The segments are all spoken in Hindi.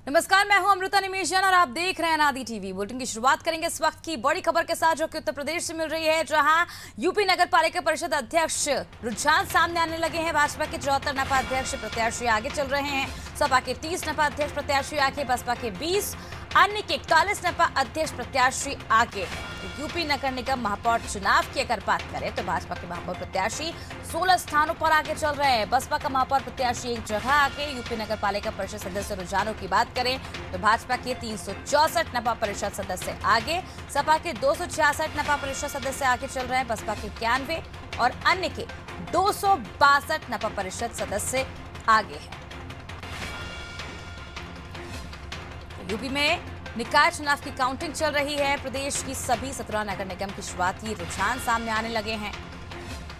नमस्कार, मैं हूं अमृता निमेशन और आप देख रहे हैं अनादि टीवी। बुलेटिन की शुरुआत करेंगे इस वक्त की बड़ी खबर के साथ, जो कि उत्तर प्रदेश से मिल रही है, जहां यूपी नगर पालिका परिषद अध्यक्ष रुझान सामने आने लगे हैं। भाजपा के 74 नपा अध्यक्ष प्रत्याशी आगे चल रहे हैं। सपा के 30 नपा अध्यक्ष प्रत्याशी आगे, बसपा के 20, अन्य के 41 नपा अध्यक्ष प्रत्याशी आगे है। तो यूपी नगर निगम महापौर चुनाव की अगर बात करें तो भाजपा के महापौर प्रत्याशी 16 स्थानों पर आगे चल रहे हैं। बसपा का महापौर प्रत्याशी एक जगह आगे। यूपी नगर पालिका परिषद सदस्य रुझानों की बात करें तो भाजपा के 364 नपा परिषद सदस्य आगे, सपा के 266 नपा परिषद सदस्य आगे चल रहे हैं। बसपा के 91 और अन्य के 262 नपा परिषद सदस्य आगे हैं। यूपी में निकाय चुनाव की काउंटिंग चल रही है। प्रदेश की सभी 17 नगर निगम की शुरुआती रुझान सामने आने लगे हैं।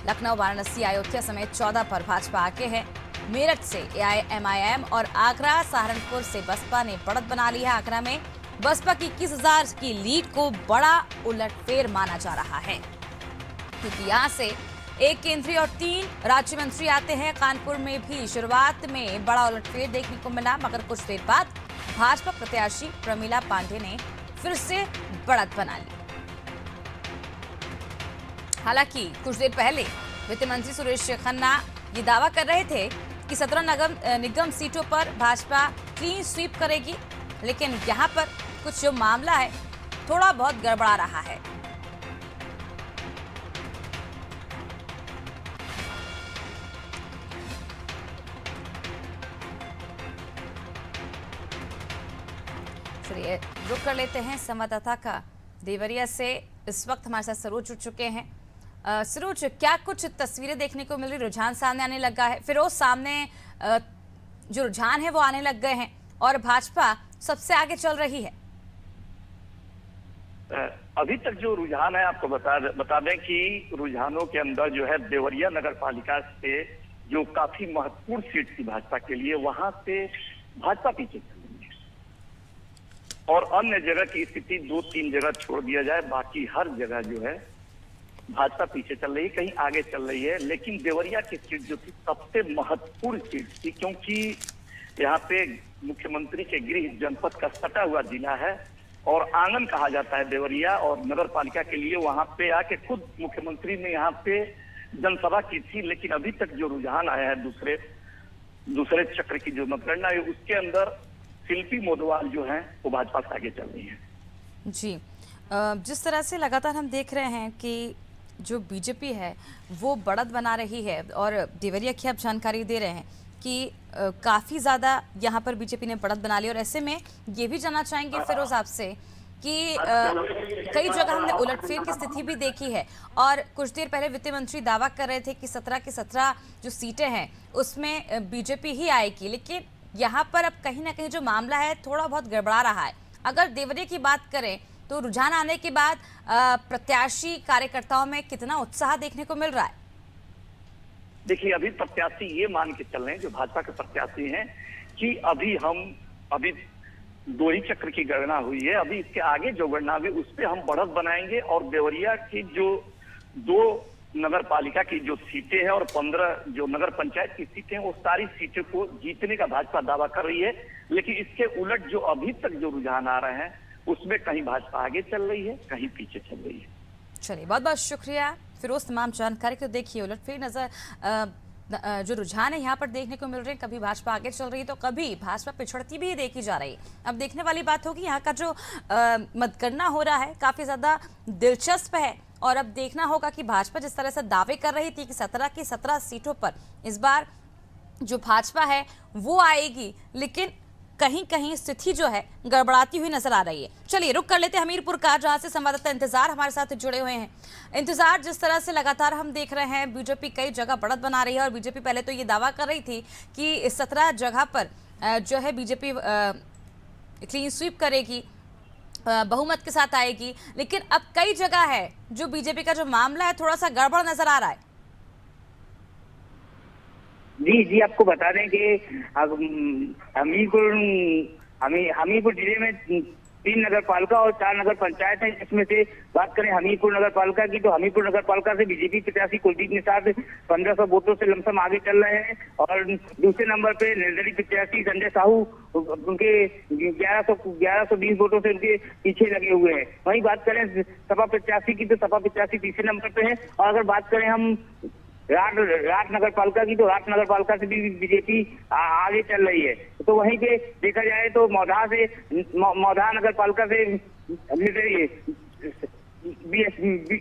लखनऊ, वाराणसी, अयोध्या समेत 14 पर भाजपा आगे है। मेरठ से एआईएमआईएम और आगरा, सहारनपुर से बसपा ने बढ़त बना ली है। आगरा में बसपा की 21,000 की लीड को बड़ा उलटफेर माना जा रहा है, क्योंकि यहां से एक केंद्रीय और 3 राज्य मंत्री आते हैं। कानपुर में भी शुरुआत में बड़ा उलटफेर देखने को मिला, मगर कुछ देर बाद भाजपा प्रत्याशी प्रमिला पांडे ने फिर से बढ़त बना ली। हालांकि कुछ देर पहले वित्त मंत्री सुरेश खन्ना ये दावा कर रहे थे कि 17 निगम सीटों पर भाजपा क्लीन स्वीप करेगी, लेकिन यहां पर कुछ जो मामला है थोड़ा बहुत गड़बड़ा रहा है। चलिए रुक कर लेते हैं संवाददाता का देवरिया से। इस वक्त हमारे साथ सरोज जुड़ चुके हैं। सरोज, क्या कुछ तस्वीरें देखने को मिल रही? रुझान सामने आने लगा है, फिरोज सामने जो रुझान है वो आने लग गए हैं और भाजपा सबसे आगे चल रही है। अभी तक जो रुझान है, आपको बता दें कि रुझानों के अंदर जो है देवरिया नगर पालिका से जो काफी महत्वपूर्ण सीट थी भाजपा के लिए, वहां से भाजपा पीछे चल रही है। और अन्य जगह की स्थिति 2-3 जगह छोड़ दिया जाए, बाकी हर जगह जो है भाजपा पीछे चल रही है, कहीं आगे चल रही है। लेकिन देवरिया की सीट जो थी सबसे महत्वपूर्ण सीट थी, क्योंकि यहाँ पे मुख्यमंत्री के गृह जनपद का सटा हुआ जिला है और आंगन कहा जाता है देवरिया। और नगर पालिका के लिए वहां पे आके खुद मुख्यमंत्री ने यहाँ पे जनसभा की थी। लेकिन अभी तक जो रुझान आया है दूसरे चक्र की जो मतगणना है, उसके अंदर शिल्पी मोदवाल जो है वो भाजपा से आगे चल रही है। जी, जिस तरह से लगातार हम देख रहे हैं कि जो बीजेपी है वो बढ़त बना रही है, और देवरिया की आप जानकारी दे रहे हैं कि काफ़ी ज़्यादा यहाँ पर बीजेपी ने बढ़त बना ली। और ऐसे में ये भी जानना चाहेंगे फिरोज आपसे कि कई जगह हमने उलटफेर की स्थिति भी देखी है, और कुछ देर पहले वित्त मंत्री दावा कर रहे थे कि 17 की 17 जो सीटें हैं उसमें बीजेपी ही आएगी, लेकिन यहाँ पर अब कहीं ना कहीं जो मामला है थोड़ा बहुत गड़बड़ा रहा है। अगर देवरिया की बात करें तो रुझान आने के बाद प्रत्याशी कार्यकर्ताओं में कितना उत्साह देखने को मिल रहा है? देखिए, अभी प्रत्याशी ये मान के चल रहे हैं, जो भाजपा के प्रत्याशी हैं, कि अभी 2 ही चक्र की गणना हुई है। अभी इसके आगे जो गणना हुई उस पर हम बढ़त बनाएंगे और देवरिया की जो 2 नगर पालिका की जो सीटें हैं और 15 जो नगर पंचायत की सीटें हैं, वो सारी सीटों को जीतने का भाजपा दावा कर रही है। लेकिन इसके उलट जो अभी तक जो रुझान आ रहे हैं उसमें कहीं भाजपा आगे चल रही है, कहीं पीछे चल रही है। चलिए, बहुत बहुत शुक्रिया फिरोज तमाम जानकारी को। देखिए, उलटफेर नजर जो रुझान है यहाँ पर देखने को मिल रहे हैं। कभी भाजपा आगे चल रही है तो कभी भाजपा पिछड़ती भी देखी जा रही है। अब देखने वाली बात होगी, यहाँ का जो मतगणना हो रहा है काफ़ी ज़्यादा दिलचस्प है, और अब देखना होगा कि भाजपा जिस तरह से दावे कर रही थी कि 17 की 17 सीटों पर इस बार जो भाजपा है वो आएगी, लेकिन कहीं कहीं स्थिति जो है गड़बड़ाती हुई नजर आ रही है। चलिए रुक कर लेते हैं हमीरपुर का, जहां से संवाददाता इंतजार हमारे साथ जुड़े हुए हैं। इंतजार, जिस तरह से लगातार हम देख रहे हैं बीजेपी कई जगह बढ़त बना रही है, और बीजेपी पहले तो ये दावा कर रही थी कि 17 जगह पर जो है बीजेपी क्लीन स्वीप करेगी, बहुमत के साथ आएगी, लेकिन अब कई जगह है जो बीजेपी का जो मामला है थोड़ा सा गड़बड़ नजर आ रहा है। जी, आपको बता दें कि हमीरपुर जिले में 3 नगर पालिका और 4 नगर पंचायत है। इसमें से बात करें हमीरपुर नगर पालिका की, तो हमीरपुर नगर पालिका से बीजेपी प्रत्याशी कुलदीप निषाद 1500 वोटों से लमसम आगे चल रहे हैं और दूसरे नंबर पे निर्दलीय प्रत्याशी संजय साहू उनके 1120 वोटों से उनके पीछे लगे हुए हैं। वहीं बात करें सपा प्रत्याशी की, तो सपा प्रत्याशी तीसरे नंबर पे है। और अगर बात करें हम राट नगर पालिका की, तो राट नगर पालिका से भी बीजेपी आगे चल रही है। तो वहीं पे देखा जाए तो मौधा नगर पालिका से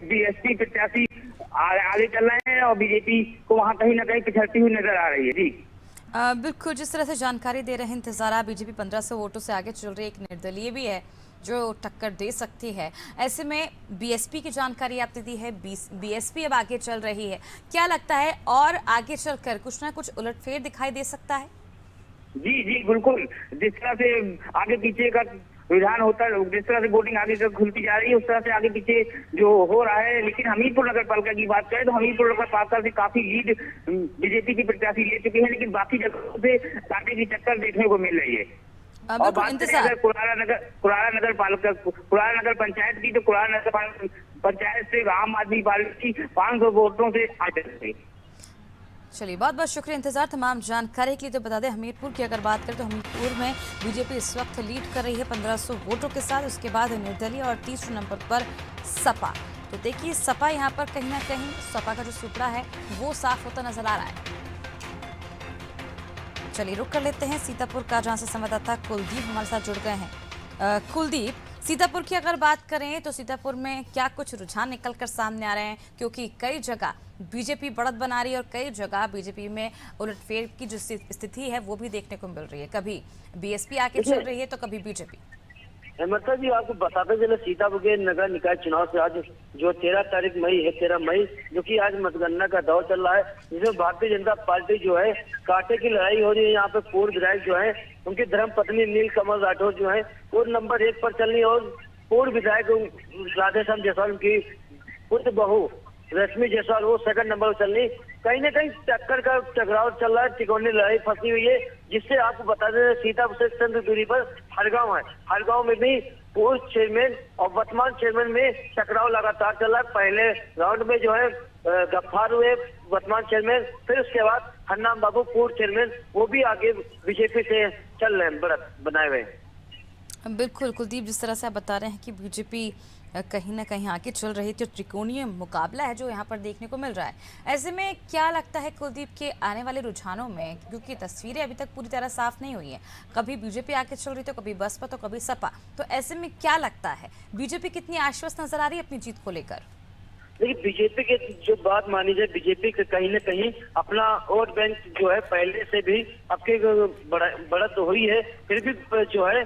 बीएसपी प्रत्याशी आगे चल रहे हैं और बीजेपी को वहां कहीं ना कहीं पिछड़ती हुई नजर आ रही है। जी बिल्कुल, जिस तरह से जानकारी दे रहे हैं इंतजारा, बीजेपी 1500 वोटों से आगे चल रही है, एक निर्दलीय भी है जो टक्कर दे सकती है। ऐसे में बीएसपी की जानकारी आपने दी है, बीएसपी अब आगे चल रही है, क्या लगता है और आगे चलकर कुछ ना कुछ उलटफेर दिखाई दे सकता है? जी बिल्कुल, जिस तरह से आगे पीछे का रुझान होता है, जिस तरह से वोटिंग आगे तक खुलती जा रही है, उस तरह से आगे पीछे जो हो रहा है। लेकिन हमीरपुर नगर पालिका की बात करें तो हमीरपुर नगर पालिका से काफी लीड बीजेपी की प्रत्याशी ले चुके हैं, लेकिन बाकी जगहों से कांटे की टक्कर देखने को मिल रही है। और बात करें अगर कुराला नगर पंचायत की, तो कुराला नगर पंचायत से आम आदमी पार्टी 500 वोटों से आगे रही। चलिए, बहुत बहुत शुक्रिया इंतजार तमाम जानकारी के लिए। तो बता दें, हमीरपुर की अगर बात करें तो हमीरपुर में बीजेपी इस वक्त लीड कर रही है 1500 वोटों के साथ। उसके बाद निर्दलीय और तीसरे नंबर पर सपा। तो देखिए, सपा यहाँ पर कहीं ना कहीं सपा का जो सुपड़ा है वो साफ होता नजर आ रहा है। चलिए, रुक कर लेते हैं सीतापुर का, जहां से संवाददाता कुलदीप हमारे साथ जुड़ गए हैं। कुलदीप, सीतापुर की अगर बात करें तो सीतापुर में क्या कुछ रुझान निकलकर सामने आ रहे हैं? क्योंकि कई जगह बीजेपी बढ़त बना रही है और कई जगह बीजेपी में उलटफेर की जो स्थिति है वो भी देखने को मिल रही है। कभी बीएसपी आगे चल रही है तो कभी बीजेपी। हेमंता जी, आपको बताते चले सीतापुर के नगर निकाय चुनाव से आज जो 13 मई है, 13 मई, जो कि आज मतगणना का दौर चल रहा है, जिसमें भारतीय जनता पार्टी जो है कांटे की लड़ाई हो रही है। यहाँ पे पूर्व विधायक जो है उनकी धर्म पत्नी नीलकमल राठौर जो है वो नंबर 1 पर चल रही है और पूर्व विधायक राधेश्याम जायसवाल की पुत्र बहू रश्मि जायसवाल वो सेकंड नंबर पर चल रही। कहीं ना कहीं टक्कर का टकराव चल रहा है, तिकोनी लड़ाई फंसी हुई है, जिससे आपको बता दें सीतापुर से चंद दूरी पर हरगांव है। हरगांव में भी पूर्व चेयरमैन और वर्तमान चेयरमैन में टकराव लगातार चल रहा है। पहले राउंड में जो है गफ्फार हुए वर्तमान चेयरमैन, फिर उसके बाद हन्नाम बाबू पूर्व चेयरमैन वो भी आगे बीजेपी से चल रहे हैं, बढ़त बनाए हुए। बिल्कुल कुलदीप, जिस तरह से आप बता रहे हैं कि बीजेपी कहीं ना कहीं आगे चल रही है, तो त्रिकोणीय मुकाबला है जो यहाँ पर देखने को मिल रहा है। ऐसे में क्या लगता है कुलदीप के आने वाले रुझानों में, क्योंकि तस्वीरें अभी तक पूरी तरह साफ नहीं हुई हैं, कभी बीजेपी आगे चल रही तो कभी बसपा तो कभी सपा, तो ऐसे में क्या लगता है बीजेपी कितनी आश्वस्त नजर आ रही है अपनी जीत को लेकर? देखिए, बीजेपी के जो बात मानी जाए, बीजेपी के कहीं न कहीं अपना वोट बैंक जो है पहले से भी आपके बढ़त हुई है, फिर भी जो है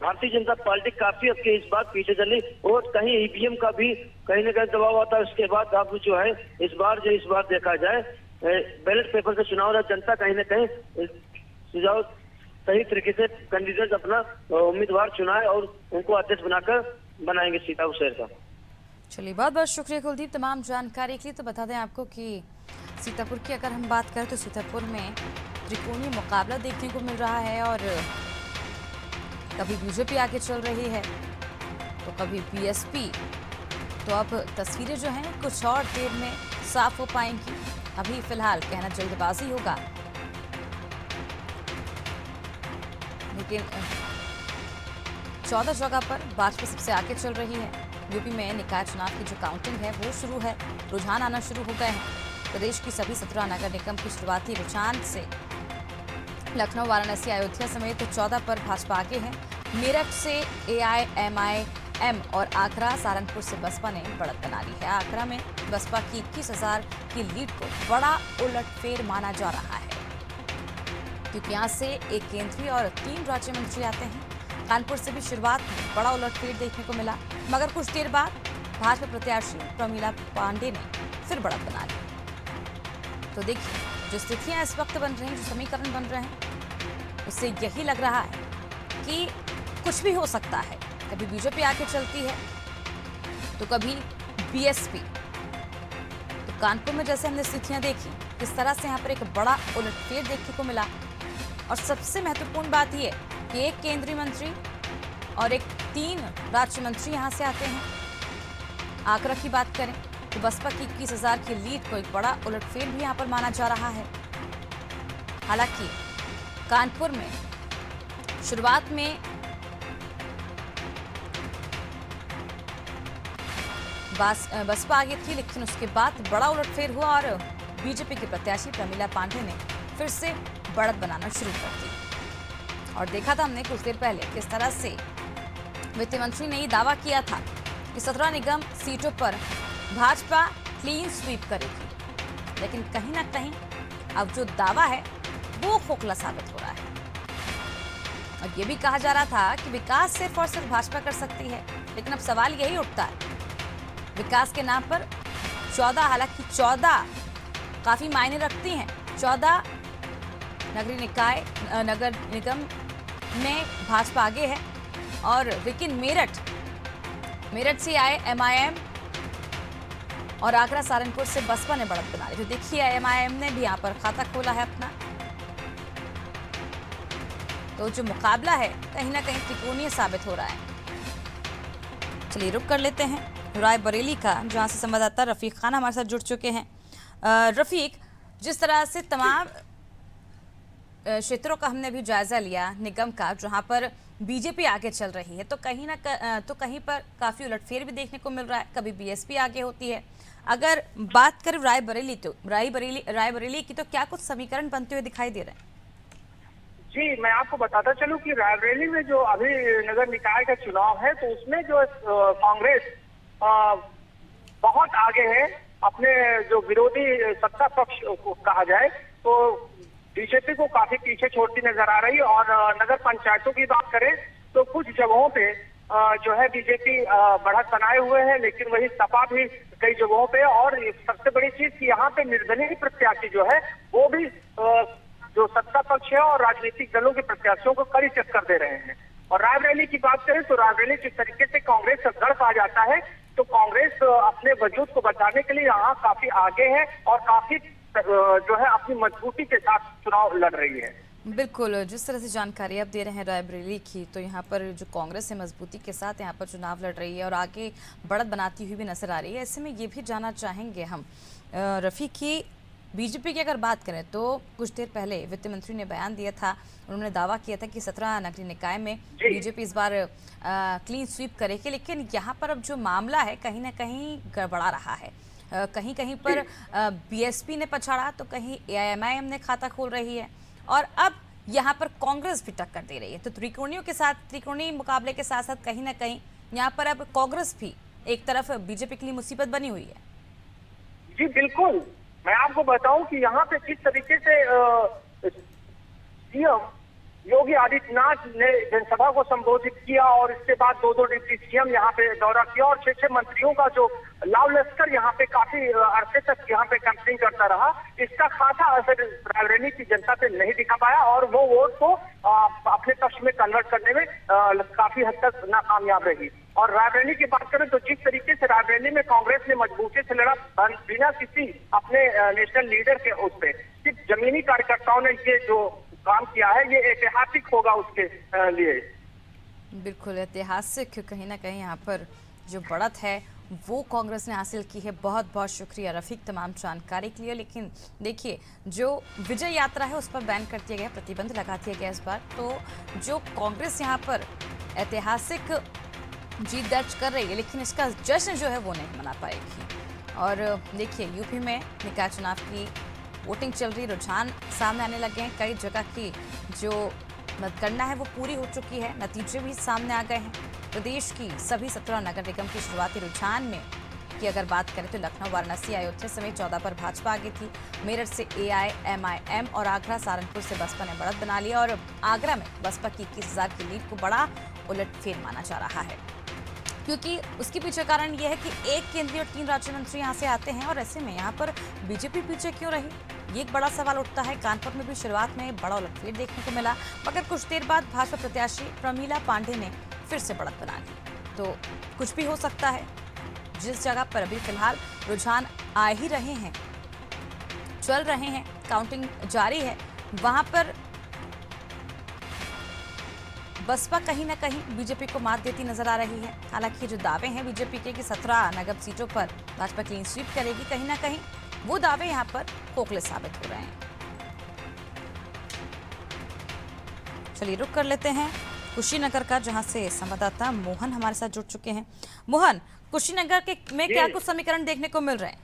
भारतीय जनता पार्टी काफी आपके इस बार पीछे चली और कहीं ईवीएम का भी कहीं न कहीं दबाव आता है। उसके बाद अब जो है इस बार देखा जाए बैलेट पेपर से चुनाव रहा, जनता कहीं न कहीं सुझाव सही तरीके से कैंडिडेट अपना उम्मीदवार चुनाए और उनको अध्यक्ष बनाएंगे सीतापुर शहर का। चलिए, बहुत बहुत शुक्रिया कुलदीप तमाम जानकारी के लिए। तो बता दें आपको कि सीतापुर की अगर हम बात करें तो सीतापुर में त्रिकोणीय मुकाबला देखने को मिल रहा है और कभी बीजेपी आगे चल रही है तो कभी बीएसपी। तो अब तस्वीरें जो हैं कुछ और देर में साफ हो पाएंगी। अभी फिलहाल कहना जल्दबाजी होगा, लेकिन 14 जगह पर भाजपा सबसे आगे चल रही है। यूपी में निकाय चुनाव की जो काउंटिंग है वो शुरू है, रुझान आना शुरू हो गए हैं। प्रदेश की सभी 17 नगर निगम की शुरुआती रुझान से लखनऊ, वाराणसी, अयोध्या समेत 14 पर भाजपा आगे है। मेरठ से AIMIM और आगरा, सहारनपुर से बसपा ने बढ़त बना ली है। आगरा में बसपा की 21,000 की लीड को बड़ा उलटफेर माना जा रहा है, क्योंकि यहाँ से एक केंद्रीय और 3 राज्य मंत्री आते हैं। कानपुर से भी शुरुआत में बड़ा उलटफेर देखने को मिला, मगर कुछ देर बाद भाजपा प्रत्याशी प्रमीला पांडे ने फिर बढ़त बना ली। तो देखिए, जो स्थितियां इस वक्त बन रही हैं, जो समीकरण बन रहे हैं, उससे यही लग रहा है कि कुछ भी हो सकता है। कभी बीजेपी आगे चलती है तो कभी बीएसपी। तो कानपुर में जैसे हमने स्थितियां देखी, किस तरह से यहाँ पर एक बड़ा उलटफेर देखने को मिला। और सबसे महत्वपूर्ण बात यह कि एक केंद्रीय मंत्री और एक 3 राज्य मंत्री यहां से आते हैं। आगरा की बात करें तो बसपा की 21,000 की लीड को एक बड़ा उलटफेर भी यहां पर माना जा रहा है। हालांकि कानपुर में शुरुआत में बसपा आगे थी, लेकिन उसके बाद बड़ा उलटफेर हुआ और बीजेपी के प्रत्याशी प्रमीला पांडे ने फिर से बढ़त बनाना शुरू कर दी। और देखा था हमने कुछ देर पहले किस तरह से वित्त मंत्री ने ये दावा किया था कि 17 निगम सीटों पर भाजपा क्लीन स्वीप करेगी, लेकिन कहीं ना कहीं अब जो दावा है वो खोखला साबित हो रहा है। और ये भी कहा जा रहा था कि विकास सिर्फ और सिर्फ भाजपा कर सकती है, लेकिन अब सवाल यही उठता है विकास के नाम पर 14, हालांकि 14 काफी मायने रखती हैं। 14 नगर निगम में भाजपा आगे है, और लेकिन मेरठ से आए MIM और आगरा सहारनपुर से बसपा ने बढ़त बना ली। तो देखिए MIM ने भी यहां पर खाता खोला है अपना। तो जो मुकाबला है कहीं ना कहीं त्रिकोणीय साबित हो रहा है। चलिए रुक कर लेते हैं रायबरेली का, जहां से संवाददाता रफीक खान हमारे साथ जुड़ चुके हैं। रफीक, जिस तरह से तमाम क्षेत्रों का हमने भी जायजा लिया निगम का, जहां पर बीजेपी आगे चल रही है, तो कहीं पर काफी उलटफेर भी देखने को मिल रहा है। कभी बीएसपी आगे होती है। अगर बात करें रायबरेली की, तो क्या कुछ समीकरण बनते हुए दिखाई दे रहे हैं? जी, मैं आपको बताता चलूं कि रायबरेली में जो अभी नगर निकाय का चुनाव है, तो उसमें जो कांग्रेस बहुत आगे है। अपने जो विरोधी सत्ता पक्ष को कहा जाए तो बीजेपी को काफी पीछे छोड़ती नजर आ रही है। और नगर पंचायतों की बात करें तो कुछ जगहों पे जो है बीजेपी बढ़त बनाए हुए है, लेकिन वही सपा भी कई जगहों पे। और सबसे बड़ी चीज कि यहाँ पे निर्दलीय प्रत्याशी जो है वो भी जो सत्ता पक्ष है और राजनीतिक दलों के प्रत्याशियों को कड़ी टक्कर दे रहे हैं। और रायबरेली की बात करें तो रायबरेली जिस तरीके से कांग्रेस का गढ़ कहा जाता है, तो कांग्रेस अपने वजूद को बचाने के लिए यहाँ काफी आगे है और काफी जो है अपनी मजबूती के साथ चुनाव लड़ रही है। बिल्कुल, जिस तरह से जानकारी आप दे रहे हैं रायबरेली की, तो यहाँ पर जो कांग्रेस है मजबूती के साथ यहाँ पर चुनाव लड़ रही है और आगे बढ़त बनाती हुई भी नजर आ रही है। ऐसे में ये भी जानना चाहेंगे हम रफ़ी की बीजेपी की अगर बात करें तो कुछ देर पहले वित्त मंत्री ने बयान दिया था, उन्होंने दावा किया था कि 17 नगरीय निकाय में बीजेपी इस बार क्लीन स्वीप करेगी, लेकिन यहाँ पर अब जो मामला है कहीं ना कहीं गड़बड़ा रहा है। कहीं कहीं पर बीएसपी ने पछाड़ा तो कहीं AIMIM ने खाता खोल रही है और अब यहाँ पर कांग्रेस भी टक्कर दे रही है। तो त्रिकोणीय मुकाबले के साथ साथ कहीं ना कहीं यहाँ पर अब कांग्रेस भी एक तरफ बीजेपी के लिए मुसीबत बनी हुई है। जी बिल्कुल, मैं आपको बताऊं कि यहाँ पे जिस तरीके से सीएम योगी आदित्यनाथ ने जनसभा को संबोधित किया और इसके बाद 2 डिप्टी सीएम यहाँ पे दौरा किया और 6 मंत्रियों का जो लाव लश्कर यहाँ पे काफी अरसे तक यहाँ पे कैंपिंग करता रहा, इसका खासा असर रायबरेली की जनता पे नहीं दिखा पाया और वो वोट को अपने पक्ष में कन्वर्ट करने में काफी हद तक नाकामयाब रही। और रायबरेली की बात करें तो जिस तरीके से रायबरेली में कांग्रेस ने मजबूती से लड़ा बिना किसी अपने नेशनल लीडर के उस पे, सिर्फ जमीनी कार्यकर्ताओं ने ये जो काम किया है ये ऐतिहासिक होगा उसके लिए। बिल्कुल ऐतिहासिक, कहीं ना कहीं यहाँ पर जो बढ़त है वो कांग्रेस ने हासिल की है। बहुत बहुत शुक्रिया रफीक तमाम जानकारी के लिए। लेकिन देखिए जो विजय यात्रा है उस पर बैन कर दिया गया, प्रतिबंध लगा दिया गया इस बार। तो जो कांग्रेस यहाँ पर ऐतिहासिक जीत दर्ज कर रही है, लेकिन इसका जश्न जो है वो नहीं मना पाएगी। और देखिए यूपी में निकाय चुनाव की वोटिंग चल रही, रुझान सामने आने लगे हैं। कई जगह की जो मतगणना है वो पूरी हो चुकी है, नतीजे भी सामने आ गए हैं। प्रदेश की सभी 17 नगर निगम की शुरुआती रुझान में की अगर बात करें तो लखनऊ, वाराणसी, अयोध्या समेत 14 पर भाजपा आगे थी। मेरठ से AIMIM और आगरा सहारनपुर से बसपा ने बढ़त बना लिया और आगरा में बसपा की 21,000 की लीड को बड़ा उलटफेर माना जा रहा है, क्योंकि उसके पीछे कारण यह है कि एक केंद्रीय और 3 राज्य मंत्री यहाँ से आते हैं और ऐसे में यहाँ पर बीजेपी पीछे क्यों रही, ये एक बड़ा सवाल उठता है। कानपुर में भी शुरुआत में बड़ा उलटफेर देखने को मिला, मगर कुछ देर बाद भाजपा प्रत्याशी प्रमीला पांडे ने फिर से बढ़त बना ली। तो कुछ भी हो सकता है। जिस जगह पर अभी फिलहाल रुझान आ ही रहे हैं, चल रहे हैं, काउंटिंग जारी है, वहां पर बसपा कहीं ना कहीं बीजेपी को मात देती नजर आ रही है। हालांकि जो दावे हैं बीजेपी के कि 17 नगर सीटों पर भाजपा क्लीन स्वीप करेगी, कहीं ना कहीं वो दावे यहाँ पर खोखले साबित हो रहे हैं। चलिए रुक कर लेते हैं कुशीनगर का, जहां से संवाददाता मोहन हमारे साथ जुड़ चुके हैं। मोहन, कुशीनगर के में क्या कुछ समीकरण देखने को मिल रहे हैं?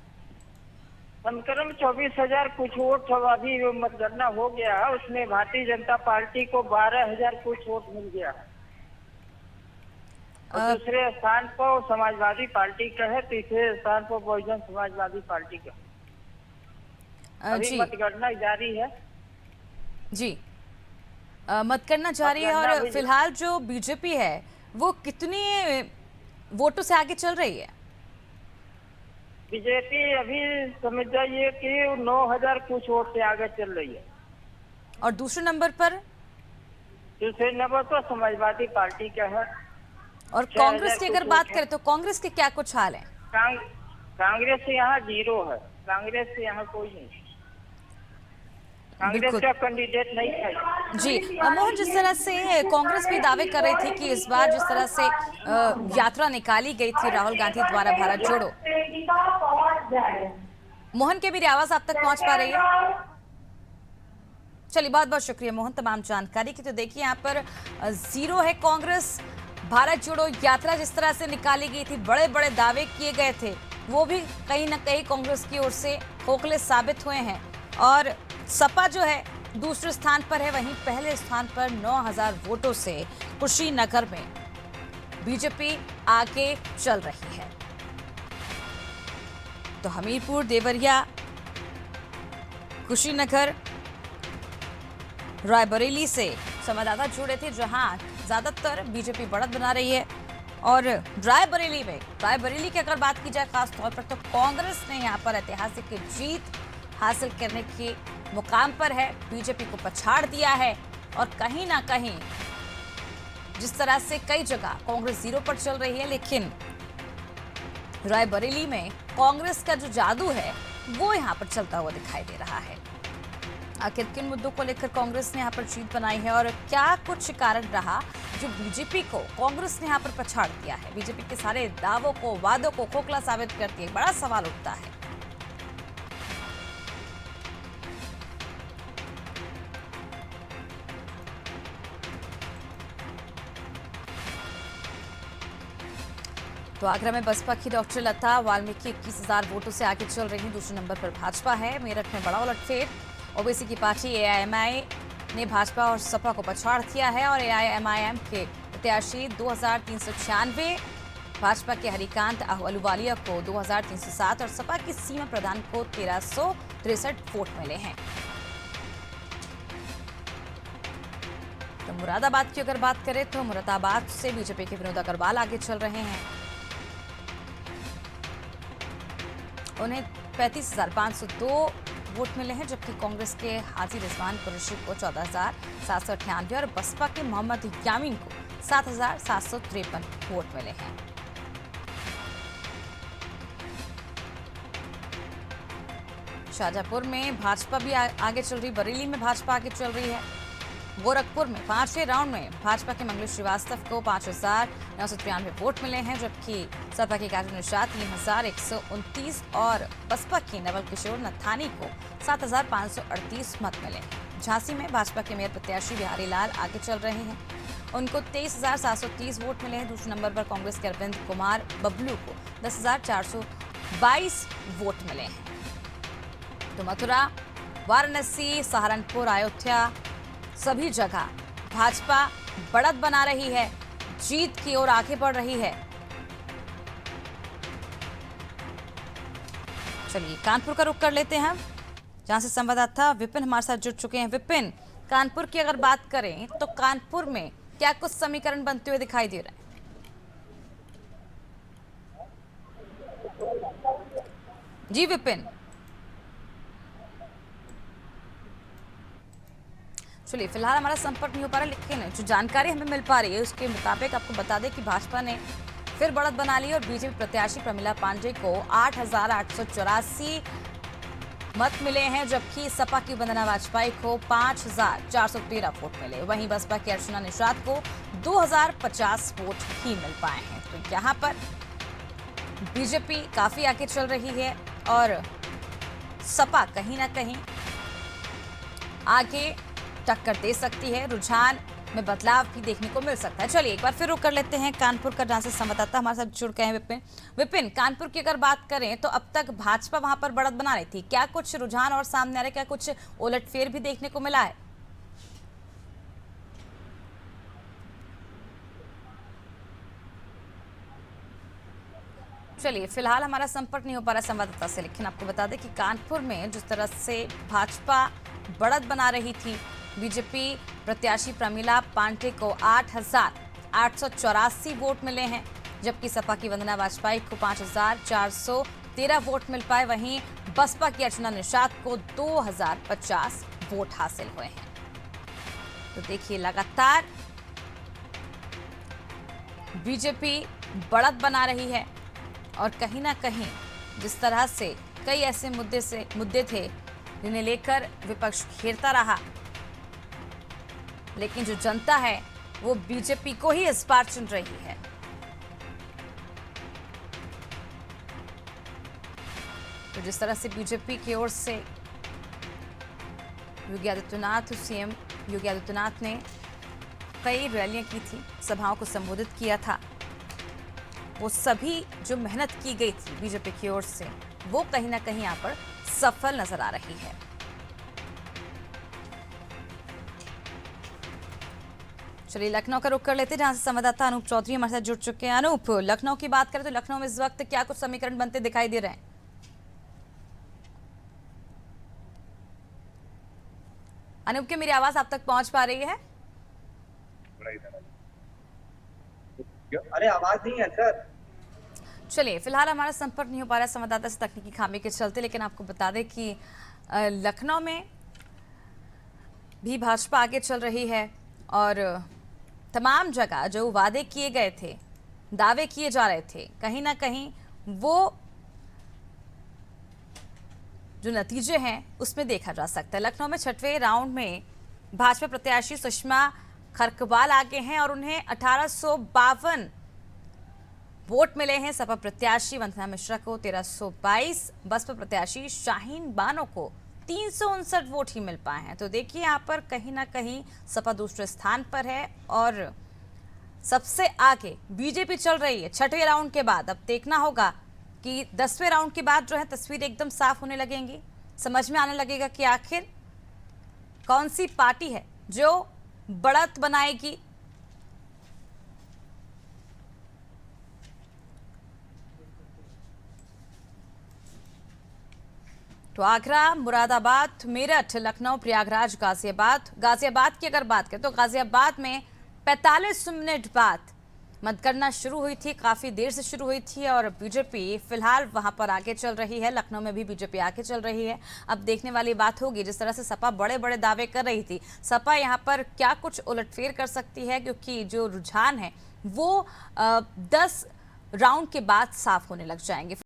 समीकरण 24,000 कुछ वोट अभी मतगणना हो गया है, उसमें भारतीय जनता पार्टी को 12,000 कुछ वोट मिल गया है। और दूसरे स्थान पर समाजवादी पार्टी का है, तीसरे स्थान पर बहुजन समाजवादी पार्टी का। अभी मतगणना जारी है जी। मतगणना जारी है और फिलहाल जो बीजेपी है वो कितनी वोटों से आगे चल रही है? बीजेपी अभी समझ जाइए कि 9,000 कुछ वोट से आगे चल रही है। और दूसरे नंबर पर? दूसरे नंबर पर समाजवादी पार्टी का है। और कांग्रेस की अगर बात करें तो कांग्रेस के क्या कुछ हाल है? कांग्रेस से यहाँ 0 है, कांग्रेस से यहाँ कोई नहीं, कांग्रेस का कैंडिडेट नहीं है जी। मोहन, जिस तरह से कांग्रेस भी दावे कर रही थी कि इस बार जिस तरह से यात्रा निकाली गई थी राहुल गांधी द्वारा भारत जोड़ो, मोहन के भी आवाज आप तक पहुंच पा रही है? चलिए, बहुत बहुत शुक्रिया मोहन तमाम जानकारी की। तो देखिए यहाँ पर 0 है कांग्रेस। भारत जोड़ो यात्रा जिस तरह से निकाली गई थी, बड़े बड़े दावे किए गए थे, वो भी कहीं ना कहीं कांग्रेस की ओर से खोखले साबित हुए हैं। और सपा जो है दूसरे स्थान पर है, वहीं पहले स्थान पर 9,000 वोटों से कुशीनगर में बीजेपी आगे चल रही है। तो हमीरपुर, देवरिया, कुशीनगर, रायबरेली से संवाददाता जुड़े थे, जहां ज्यादातर बीजेपी बढ़त बना रही है। और रायबरेली की अगर बात की जाए खास तौर पर, तो कांग्रेस ने यहां पर ऐतिहासिक जीत हासिल करने के मुकाम पर है, बीजेपी को पछाड़ दिया है। और कहीं ना कहीं जिस तरह से कई जगह कांग्रेस 0 पर चल रही है, लेकिन रायबरेली में कांग्रेस का जो जादू है वो यहां पर चलता हुआ दिखाई दे रहा है। आखिर किन मुद्दों को लेकर कांग्रेस ने यहाँ पर जीत बनाई है और क्या कुछ कारण रहा जो बीजेपी को कांग्रेस ने यहाँ पर पछाड़ दिया है? बीजेपी के सारे दावों को, वादों को खोखला साबित करती है, बड़ा सवाल उठता है। तो आगरा में बसपा की डॉक्टर लता वाल्मीकि 21,000 वोटों से आगे चल रही हैं। दूसरे नंबर पर भाजपा है। मेरठ में बड़ा उलटफेर, ओबीसी की पार्टी एआईएमआई ने भाजपा और सपा को पछाड़ दिया है और एआईएमआईएम के प्रत्याशी 2,396, भाजपा के हरिकांत अहलुवालिया को 2,307 और सपा की सीमा प्रधान को 1,363 वोट मिले हैं। तो मुरादाबाद की अगर बात करें तो मुरादाबाद से बीजेपी के विनोद अग्रवाल आगे चल रहे हैं। उन्हें 35,502 वोट मिले हैं, जबकि कांग्रेस के हाजी रिजवान कुरैशी को 14,798 और बसपा के मोहम्मद यामीन को 7,753 वोट मिले हैं। शाहजहांपुर में भाजपा भी आगे चल रही, बरेली में भाजपा आगे चल रही है। गोरखपुर में 5वें राउंड में भाजपा के मंगलेश श्रीवास्तव को 5,993 वोट मिले हैं, जबकि सपा की काजल निषाद 3,129 और बसपा की नवल किशोर नथानी को 7,538 मत मिले हैं। झांसी में भाजपा के मेयर प्रत्याशी बिहारी लाल आगे चल रहे हैं, उनको 23,730 वोट मिले हैं। दूसरे नंबर पर कांग्रेस के अरविंद कुमार बबलू को 10,422 वोट मिले हैं। तो मथुरा, वाराणसी, सहारनपुर, अयोध्या, सभी जगह भाजपा बढ़त बना रही है, जीत की ओर आगे बढ़ रही है। चलिए कानपुर का रुख कर लेते हैं, जहां से संवाददाता विपिन हमारे साथ जुड़ चुके हैं। विपिन, कानपुर की अगर बात करें तो कानपुर में क्या कुछ समीकरण बनते हुए दिखाई दे रहे हैं? जी विपिन। चलिए, फिलहाल हमारा संपर्क नहीं हो पा रहा, लेकिन जो जानकारी हमें मिल पा रही है उसके मुताबिक आपको बता दें कि भाजपा ने फिर बढ़त बना ली और बीजेपी प्रत्याशी प्रमिला पांडे को 8,884 मत मिले हैं, जबकि सपा की वंदना वाजपेयी को 5,413 वोट मिले। वहीं बसपा की अर्चना निषाद को 2,050 वोट ही मिल पाए हैं। तो यहाँ पर बीजेपी काफी आगे चल रही है और सपा कहीं ना कहीं आगे टक्कर दे सकती है। रुझान में बदलाव भी देखने को मिल सकता है। चलिए एक बार फिर रुक कर लेते हैं कानपुर का, जहां से संवाददाता हमारे साथ जुड़ गए हैं विपिन, कानपुर की अगर बात करें तो अब तक भाजपा वहां पर बढ़त बना रही थी, क्या कुछ रुझान और सामने आ रहे, क्या कुछ उलटफेर भी देखने को मिला है? चलिए फिलहाल हमारा संपर्क नहीं हो पा रहा संवाददाता से, लेकिन आपको बता दें कि कानपुर में जिस तरह से भाजपा बढ़त बना रही थी, बीजेपी प्रत्याशी प्रमिला पांडे को 8,884 वोट मिले हैं, जबकि सपा की वंदना वाजपेयी को 5,413 वोट मिल पाए। वहीं बसपा की अर्चना निषाद को 2,050 वोट हासिल हुए हैं। तो देखिए लगातार बीजेपी बढ़त बना रही है और कहीं ना कहीं जिस तरह से कई ऐसे मुद्दे थे जिन्हें लेकर विपक्ष घेरता रहा, लेकिन जो जनता है वो बीजेपी को ही इस बार चुन रही है। तो जिस तरह से बीजेपी की ओर से सीएम योगी आदित्यनाथ ने कई रैलियां की थी, सभाओं को संबोधित किया था, वो सभी जो मेहनत की गई थी बीजेपी की ओर से वो कहीं ना कहीं यहाँ पर सफल नजर आ रही है। चलिए लखनऊ का रुख कर लेते हैं, जहां से संवाददाता अनूप चौधरी हमारे साथ जुड़ चुके हैं। अनूप, लखनऊ की बात करें तो लखनऊ में इस वक्त क्या कुछ समीकरण बनते दिखाई दे रहे हैं? अनूप की मेरी आवाज आप तक पहुंच पा रही है? अरे आवाज नहीं है सर। चलिए फिलहाल हमारा संपर्क नहीं हो पा रहा है संवाददाता से तकनीकी खामी के चलते, लेकिन आपको बता दें कि लखनऊ में भी भाजपा आगे चल रही है और तमाम जगह जो वादे किए गए थे, दावे किए जा रहे थे, कहीं ना कहीं वो जो नतीजे हैं उसमें देखा जा सकता है। लखनऊ में छठवें राउंड में भाजपा प्रत्याशी सुषमा खरकवाल आगे हैं और उन्हें 1852 वोट मिले हैं। सपा प्रत्याशी वंदना मिश्रा को 1322, बसपा प्रत्याशी शाहीन बानो को 359 वोट ही मिल पाए हैं। तो देखिए यहाँ पर कहीं ना कहीं सपा दूसरे स्थान पर है और सबसे आगे बीजेपी चल रही है छठवें राउंड के बाद। अब देखना होगा कि 10वें राउंड के बाद जो है तस्वीर एकदम साफ होने लगेंगी, समझ में आने लगेगा कि आखिर कौन सी पार्टी है जो बढ़त बनाएगी। तो आगरा, मुरादाबाद, मेरठ, लखनऊ, प्रयागराज, गाजियाबाद की अगर बात करें तो गाजियाबाद में 45 मिनट बाद मतगणना शुरू हुई थी, काफी देर से शुरू हुई थी और बीजेपी फिलहाल वहां पर आगे चल रही है। लखनऊ में भी बीजेपी आगे चल रही है। अब देखने वाली बात होगी, जिस तरह से सपा बड़े बड़े दावे कर रही थी, सपा यहां पर क्या कुछ उलटफेर कर सकती है, क्योंकि जो रुझान है वो 10 राउंड के बाद साफ होने लग जाएंगे।